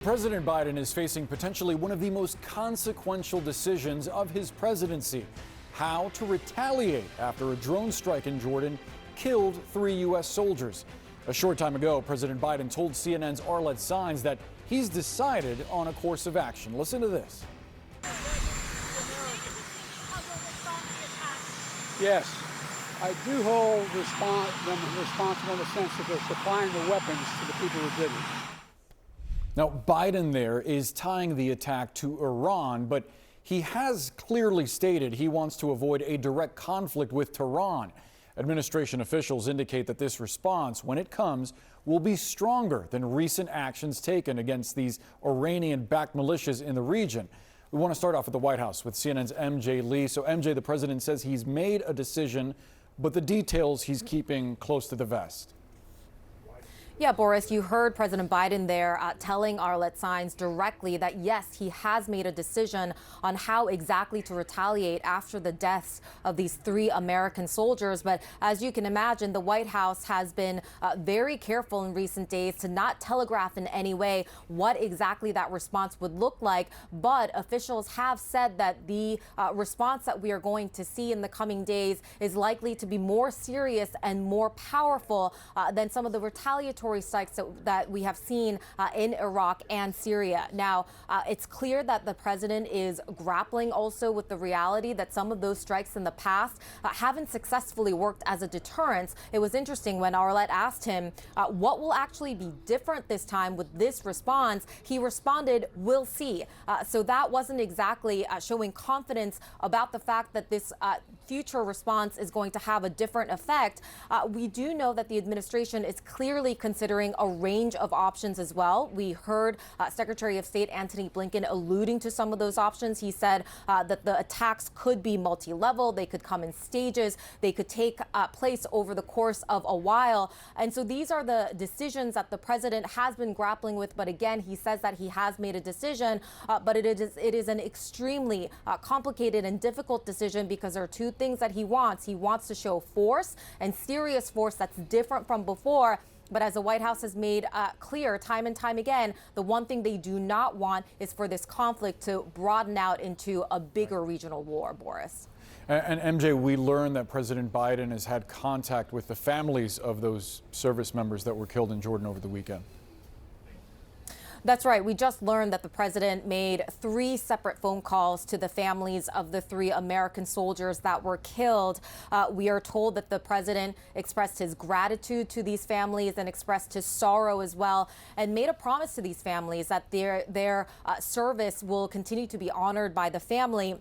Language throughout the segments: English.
President Biden is facing potentially one of the most consequential decisions of his presidency: how to retaliate after a drone strike in Jordan killed 3 U.S. soldiers. A short time ago, President Biden told CNN's Arlette Saenz that he's decided on a course of action. Listen to this. Yes, I do hold them responsible in the sense that they're supplying the weapons to the people who did it. Now, Biden there is tying the attack to Iran, but he has clearly stated he wants to avoid a direct conflict with Tehran. Administration officials indicate that this response, when it comes, will be stronger than recent actions taken against these Iranian-backed militias in the region. We want to start off at the White House with CNN's MJ Lee. So, MJ, the president says he's made a decision, but the details he's keeping close to the vest. Yeah, Boris, you heard President Biden there telling Arlette Saenz directly that, yes, he has made a decision on how exactly to retaliate after the deaths of these 3 American soldiers. But as you can imagine, the White House has been very careful in recent days to not telegraph in any way what exactly that response would look like. But officials have said that the response that we are going to see in the coming days is likely to be more serious and more powerful than some of the retaliatory strikes that we have seen in Iraq and Syria. Now, it's clear that the president is grappling also with the reality that some of those strikes in the past haven't successfully worked as a deterrence. It was interesting when Arlette asked him what will actually be different this time with this response. He responded, "We'll see." So that wasn't exactly showing confidence about the fact that this future response is going to have a different effect. We do know that the administration is clearly considering a range of options as well. We heard Secretary of State Antony Blinken alluding to some of those options. He said that the attacks could be multi-level, they could come in stages, they could take place over the course of a while. And so these are the decisions that the president has been grappling with. But again, he says that he has made a decision, but it is an extremely complicated and difficult decision because there are 2 things that he wants. He wants to show force, and serious force that's different from before. But as the White House has made clear time and time again, the one thing they do not want is for this conflict to broaden out into a bigger regional war, Boris. And MJ, we learned that President Biden has had contact with the families of those service members that were killed in Jordan over the weekend. That's right. We just learned that the president made 3 separate phone calls to the families of the 3 American soldiers that were killed. We are told that the president expressed his gratitude to these families and expressed his sorrow as well, and made a promise to these families that their service will continue to be honored by the family.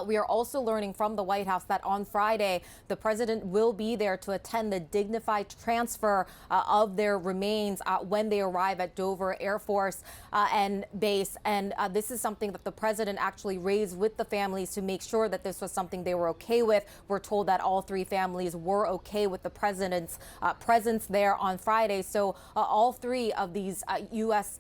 We are also learning from the White House that on Friday, the president will be there to attend the dignified transfer of their remains when they arrive at Dover Air Force and Base. And this is something that the president actually raised with the families to make sure that this was something they were okay with. We're told that all 3 families were okay with the president's presence there on Friday. So all 3 of these U.S.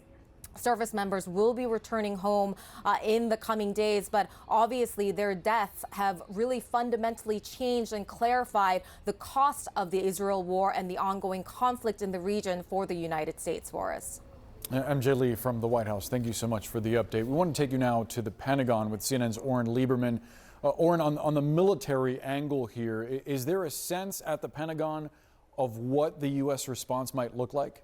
service members will be returning home in the coming days, but obviously their deaths have really fundamentally changed and clarified the cost of the Israel war and the ongoing conflict in the region for the United States, Boris. MJ Lee from the White House, thank you so much for the update. We want to take you now to the Pentagon with CNN's Oren Lieberman. Oren, on the military angle here, is there a sense at the Pentagon of what the U.S. response might look like?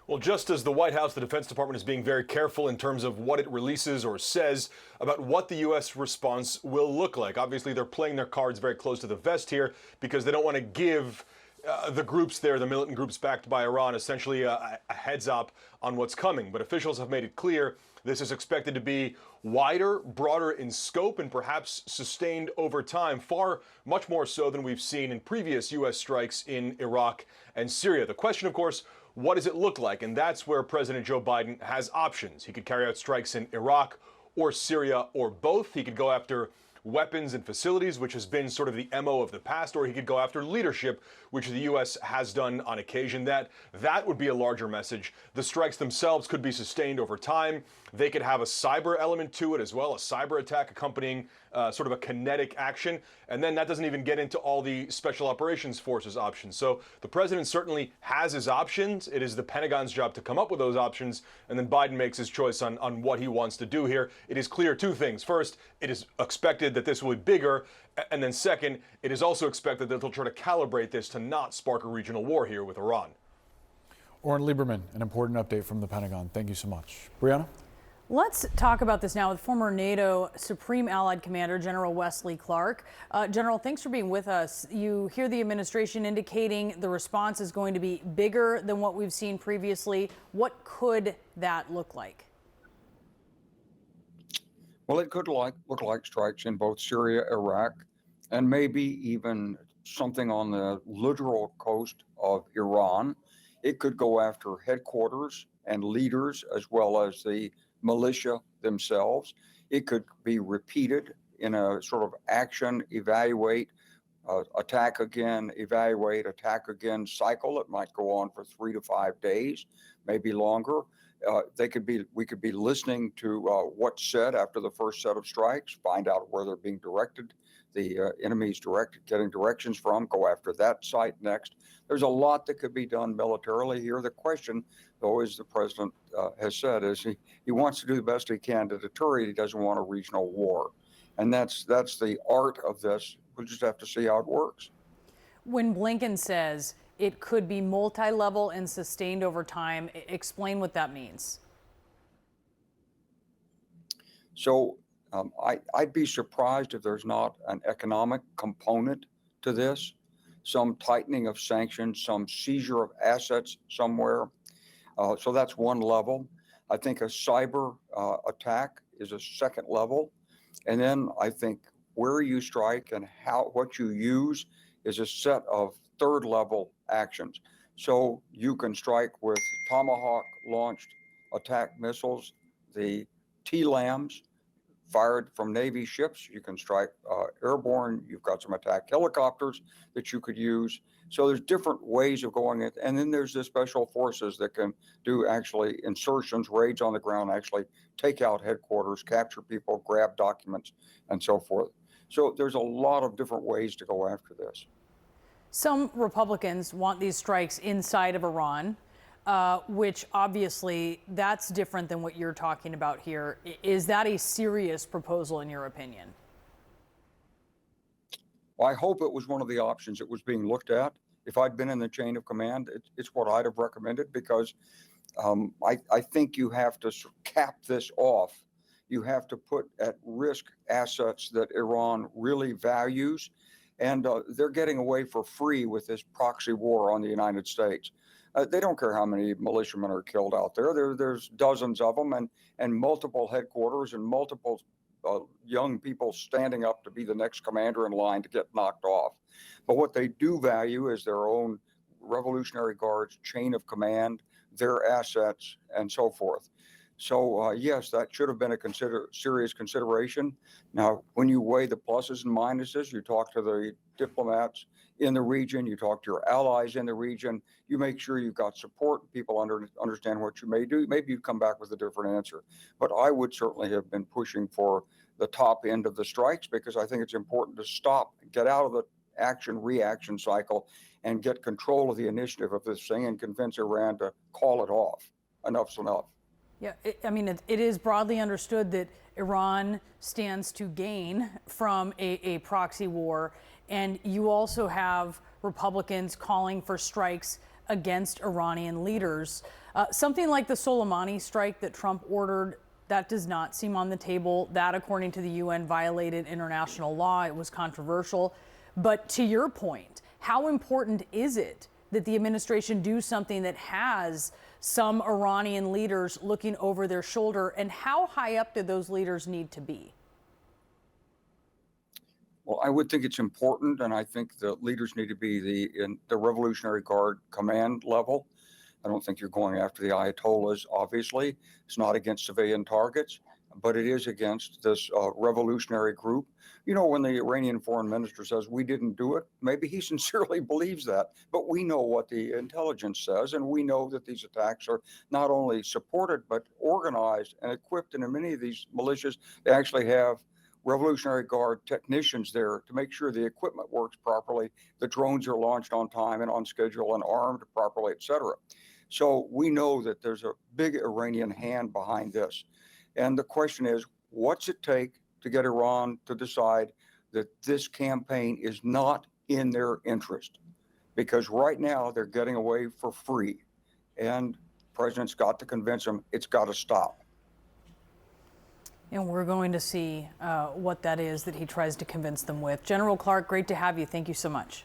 Well, just as the White House, the Defense Department is being very careful in terms of what it releases or says about what the U.S. response will look like. Obviously, they're playing their cards very close to the vest here because they don't want to give the groups there, the militant groups backed by Iran, essentially a heads up on what's coming. But officials have made it clear this is expected to be wider, broader in scope, and perhaps sustained over time, much more so than we've seen in previous U.S. strikes in Iraq and Syria. The question, of course, what does it look like? And that's where President Joe Biden has options. He could carry out strikes in Iraq or Syria or both. He could go after weapons and facilities, which has been sort of the MO of the past, or he could go after leadership, which the U.S. has done on occasion. That would be a larger message. The strikes themselves could be sustained over time. They could have a cyber element to it as well, a cyber attack accompanying sort of a kinetic action. And then that doesn't even get into all the special operations forces options. So the president certainly has his options. It is the Pentagon's job to come up with those options. And then Biden makes his choice on what he wants to do here. It is clear two things. First, it is expected that this will be bigger. And then second, it is also expected that they'll try to calibrate this to not spark a regional war here with Iran. Oren Lieberman, an important update from the Pentagon. Thank you so much. Brianna? Let's talk about this now with former NATO Supreme Allied Commander General Wesley Clark. General, thanks for being with us. You hear the administration indicating the response is going to be bigger than what we've seen previously. What could that look like? Well, it could look like strikes in both Syria, Iraq, and maybe even something on the littoral coast of Iran. It could go after headquarters and leaders as well as the militia themselves. It could be repeated in a sort of action, evaluate, attack again, evaluate, attack again cycle. It might go on for 3 to 5 days, maybe longer. We could be listening to what's said after the first set of strikes, find out where they're being directed, the enemy's getting directions from, go after that site next. There's a lot that could be done militarily here. The question, though, as the president has said, is he wants to do the best he can to deter it. He doesn't want a regional war. And that's the art of this. We'll just have to see how it works. When Blinken says it could be multi-level and sustained over time, explain what that means. So I'd be surprised if there's not an economic component to this, some tightening of sanctions, some seizure of assets somewhere. So that's one level. I think a cyber attack is a second level. And then I think where you strike and what you use is a set of third level actions. So you can strike with Tomahawk launched attack missiles, the TLAMs fired from Navy ships. You can strike airborne. You've got some attack helicopters that you could use. So there's different ways of going it. And then there's the special forces that can do actually insertions, raids on the ground, actually take out headquarters, capture people, grab documents, and so forth. So there's a lot of different ways to go after this. Some Republicans want these strikes inside of Iran, which obviously that's different than what you're talking about here. Is that a serious proposal in your opinion? Well, I hope it was one of the options that was being looked at. If I'd been in the chain of command, it's what I'd have recommended, because I think you have to cap this off. You have to put at risk assets that Iran really values. And they're getting away for free with this proxy war on the United States. They don't care how many militiamen are killed out there. There's dozens of them and multiple headquarters and multiple young people standing up to be the next commander in line to get knocked off. But what they do value is their own Revolutionary Guards chain of command, their assets, and so forth. So yes, that should have been a serious consideration. Now, when you weigh the pluses and minuses, you talk to the diplomats in the region, you talk to your allies in the region, you make sure you've got support, people understand what you may do. Maybe you come back with a different answer. But I would certainly have been pushing for the top end of the strikes, because I think it's important to stop, get out of the action-reaction cycle and get control of the initiative of this thing and convince Iran to call it off. Enough's enough. Yeah, it is broadly understood that Iran stands to gain from a proxy war, and you also have Republicans calling for strikes against Iranian leaders. Something like the Soleimani strike that Trump ordered, that does not seem on the table. That, according to the UN, violated international law. It was controversial. But to your point, how important is it that the administration do something that has some Iranian leaders looking over their shoulder, and how high up do those leaders need to be? Well, I would think it's important, and I think the leaders need to be in the Revolutionary Guard command level. I don't think you're going after the Ayatollahs, obviously. It's not against civilian targets. but it is against this revolutionary group. You know, when the Iranian foreign minister says we didn't do it, maybe he sincerely believes that, but we know what the intelligence says, and we know that these attacks are not only supported, but organized and equipped. And in many of these militias, they actually have Revolutionary Guard technicians there to make sure the equipment works properly, the drones are launched on time and on schedule and armed properly, et cetera. So we know that there's a big Iranian hand behind this. And the question is, what's it take to get Iran to decide that this campaign is not in their interest? Because right now they're getting away for free. And the president's got to convince them it's got to stop. And we're going to see what that is that he tries to convince them with. General Clark, great to have you. Thank you so much.